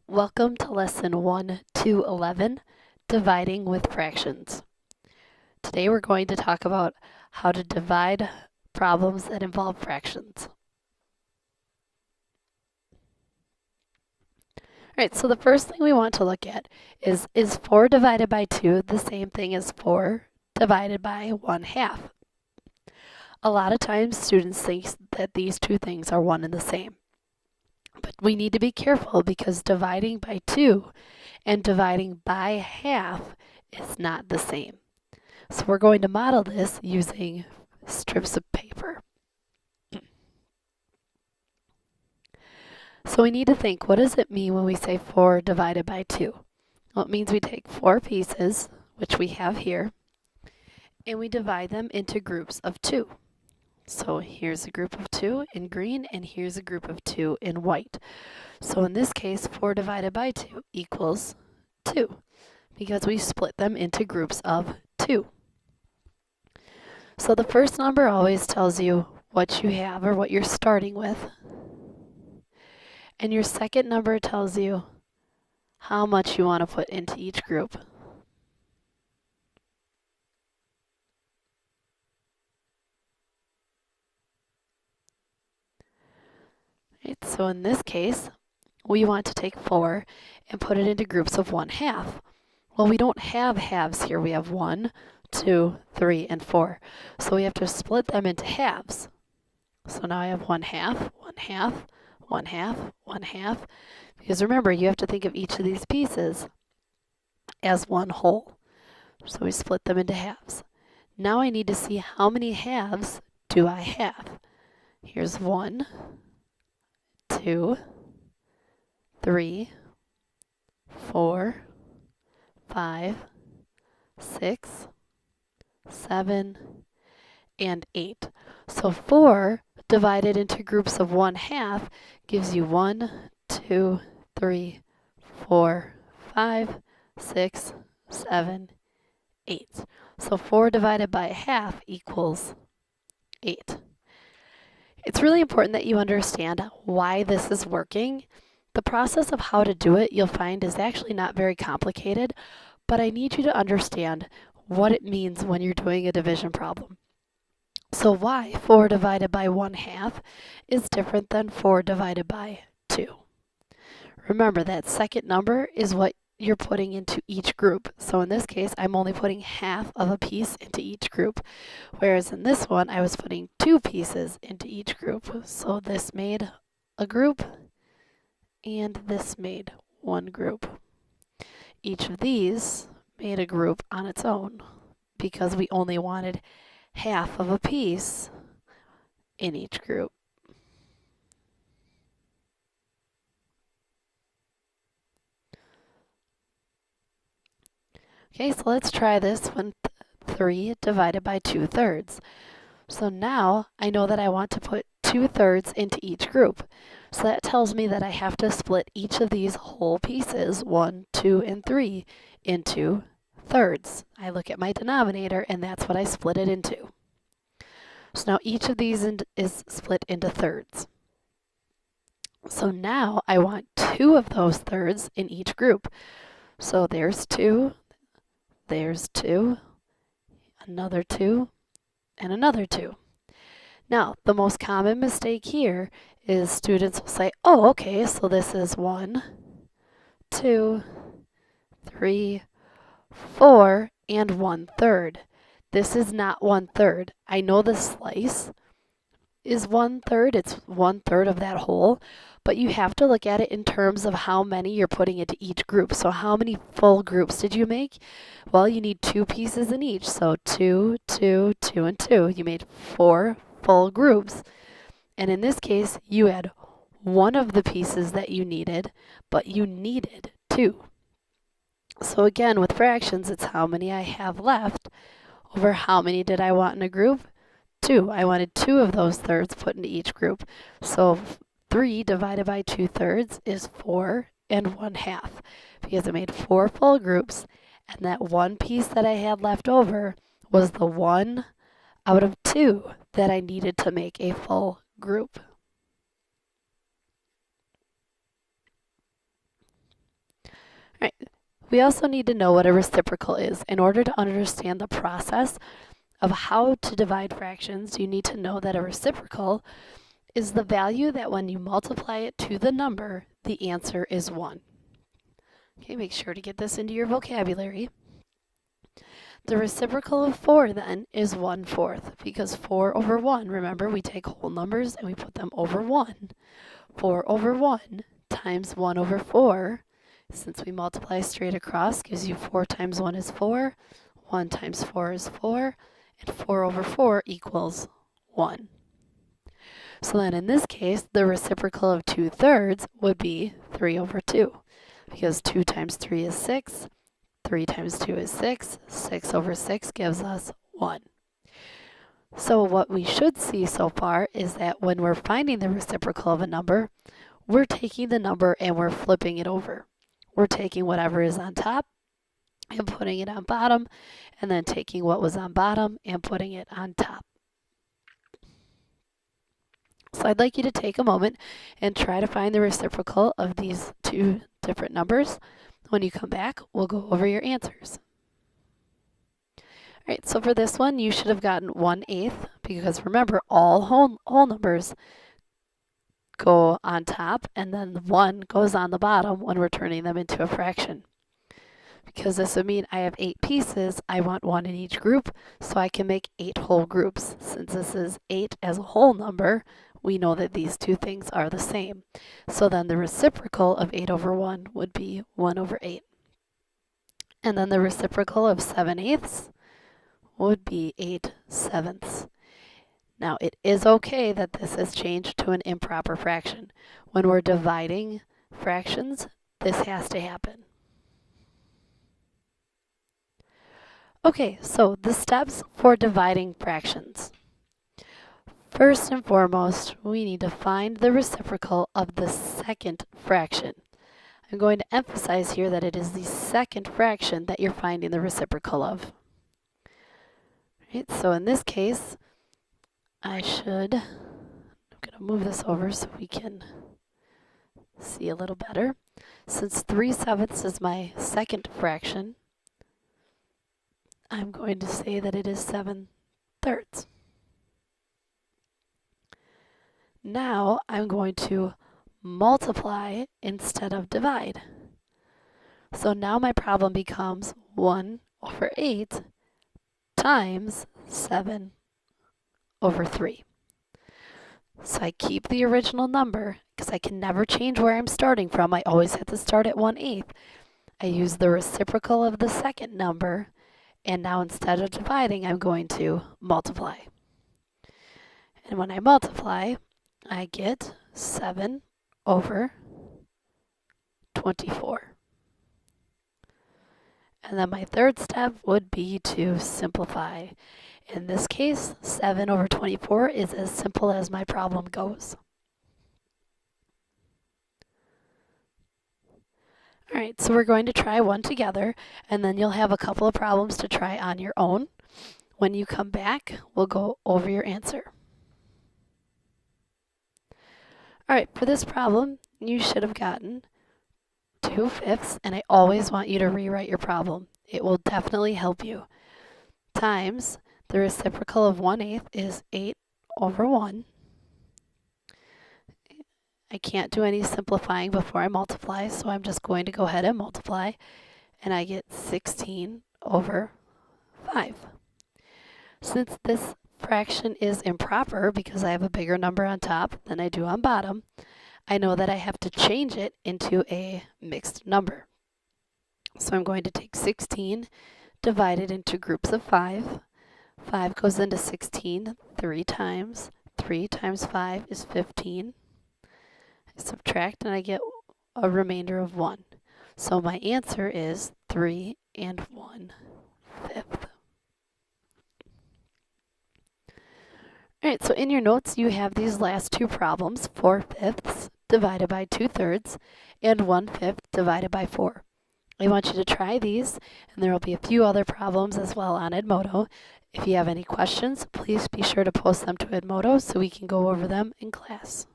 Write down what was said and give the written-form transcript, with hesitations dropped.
Welcome to Lesson 1 to 11, Dividing with Fractions. Today we're going to talk about how to divide problems that involve fractions. Alright, so the first thing we want to look at is 4 divided by 2 the same thing as 4 divided by 1/2? A lot of times students think that these two things are one and the same. But we need to be careful because dividing by 2 and dividing by half is not the same. So we're going to model this using strips of paper. So we need to think, what does it mean when we say 4 divided by 2? Well, it means we take 4 pieces, which we have here, and we divide them into groups of 2. So here's a group of 2 in green, and here's a group of 2 in white. So in this case, 4 divided by 2 equals 2, because we split them into groups of 2. So the first number always tells you what you have or what you're starting with. And your second number tells you how much you want to put into each group. Right, so in this case, we want to take 4 and put it into groups of 1/2. Well, we don't have halves here. We have 1, 2, 3, and 4. So we have to split them into halves. So now I have 1/2, 1/2, 1/2, 1/2. Because remember, you have to think of each of these pieces as one whole. So we split them into halves. Now I need to see how many halves do I have. Here's 1, 2, 3, 4, 5, 6, 7, and 8. So 4 divided into groups of 1/2 gives you 1, 2, 3, 4, 5, 6, 7, 8. So 4 divided by 1/2 equals 8. It's really important that you understand why this is working. The process of how to do it, you'll find, is actually not very complicated, but I need you to understand what it means when you're doing a division problem. So why 4 divided by 1/2 is different than 4 divided by 2. Remember, that second number is what you're putting into each group. So in this case, I'm only putting half of a piece into each group, whereas in this one, I was putting 2 pieces into each group. So this made a group, and this made one group. Each of these made a group on its own because we only wanted half of a piece in each group. Okay, so let's try this one. 3 divided by 2/3. So now I know that I want to put 2/3 into each group. So that tells me that I have to split each of these whole pieces, 1, 2, and 3, into thirds. I look at my denominator, and that's what I split it into. So now each of these is split into thirds. So now I want 2 of those thirds in each group. So there's 2, there's 2, another 2, and another 2. Now, the most common mistake here is students will say, oh, okay, so this is 1, 2, 3, 4, and 1/3. This is not 1/3. I know the slice is 1/3. It's 1/3 of that whole, but you have to look at it in terms of how many you're putting into each group. So how many full groups did you make? Well, you need 2 pieces in each. So 2, 2, 2, and 2. You made 4 full groups. And in this case, you had one of the pieces that you needed, but you needed 2. So again, with fractions, it's how many I have left over how many did I want in a group? 2. I wanted 2 of those thirds put into each group. So 3 divided by 2/3 is 4 and 1/2 because I made 4 full groups, and that one piece that I had left over was the 1 out of 2 that I needed to make a full group. We also need to know what a reciprocal is. In order to understand the process of how to divide fractions, you need to know that a reciprocal is the value that when you multiply it to the number, the answer is 1. Okay, make sure to get this into your vocabulary. The reciprocal of 4 then is 1/4 because 4 over 1, remember we take whole numbers and we put them over 1. 4 over 1 times 1 over 4, since we multiply straight across, gives you 4 times 1 is 4, 1 times 4 is 4, and 4 over 4 equals 1. So then in this case, the reciprocal of 2/3 would be 3 over 2, because 2 times 3 is 6, 3 times 2 is 6, 6 over 6 gives us 1. So what we should see so far is that when we're finding the reciprocal of a number, we're taking the number and we're flipping it over. We're taking whatever is on top and putting it on bottom, and then taking what was on bottom and putting it on top. So I'd like you to take a moment and try to find the reciprocal of these two different numbers. When you come back, we'll go over your answers. All right, so for this one, you should have gotten 1/8 because remember, all whole numbers go on top and then the 1 goes on the bottom when we're turning them into a fraction. Because this would mean I have 8 pieces, I want 1 in each group, so I can make 8 whole groups. Since this is 8 as a whole number, we know that these two things are the same. So then the reciprocal of 8 over 1 would be 1 over 8. And then the reciprocal of 7/8 would be 8/7. Now it is okay that this is changed to an improper fraction. When we're dividing fractions, this has to happen. Okay, so the steps for dividing fractions. First and foremost, we need to find the reciprocal of the second fraction. I'm going to emphasize here that it is the second fraction that you're finding the reciprocal of. Right, so in this case, I'm going to move this over so we can see a little better. Since 3/7 is my second fraction, I'm going to say that it is 7/3. Now I'm going to multiply instead of divide. So now my problem becomes 1 over 8 times 7 over 3. So I keep the original number because I can never change where I'm starting from. I always have to start at 1/8. I use the reciprocal of the second number, and now instead of dividing, I'm going to multiply. And when I multiply, I get 7 over 24. And then my third step would be to simplify. In this case, 7 over 24 is as simple as my problem goes. All right, so we're going to try one together, and then you'll have a couple of problems to try on your own. When you come back, we'll go over your answer. All right, for this problem, you should have gotten 2/5, and I always want you to rewrite your problem. It will definitely help you. Times the reciprocal of 1/8 is 8 over 1. I can't do any simplifying before I multiply, so I'm just going to go ahead and multiply, and I get 16 over 5. Since this fraction is improper because I have a bigger number on top than I do on bottom, I know that I have to change it into a mixed number. So I'm going to take 16, divide it into groups of 5. 5 goes into 16 3 times. 3 times 5 is 15. I subtract and I get a remainder of 1. So my answer is 3 1/5. All right, so in your notes, you have these last two problems, 4/5 divided by 2/3 and 1/5 divided by 4. I want you to try these, and there will be a few other problems as well on Edmodo. If you have any questions, please be sure to post them to Edmodo so we can go over them in class.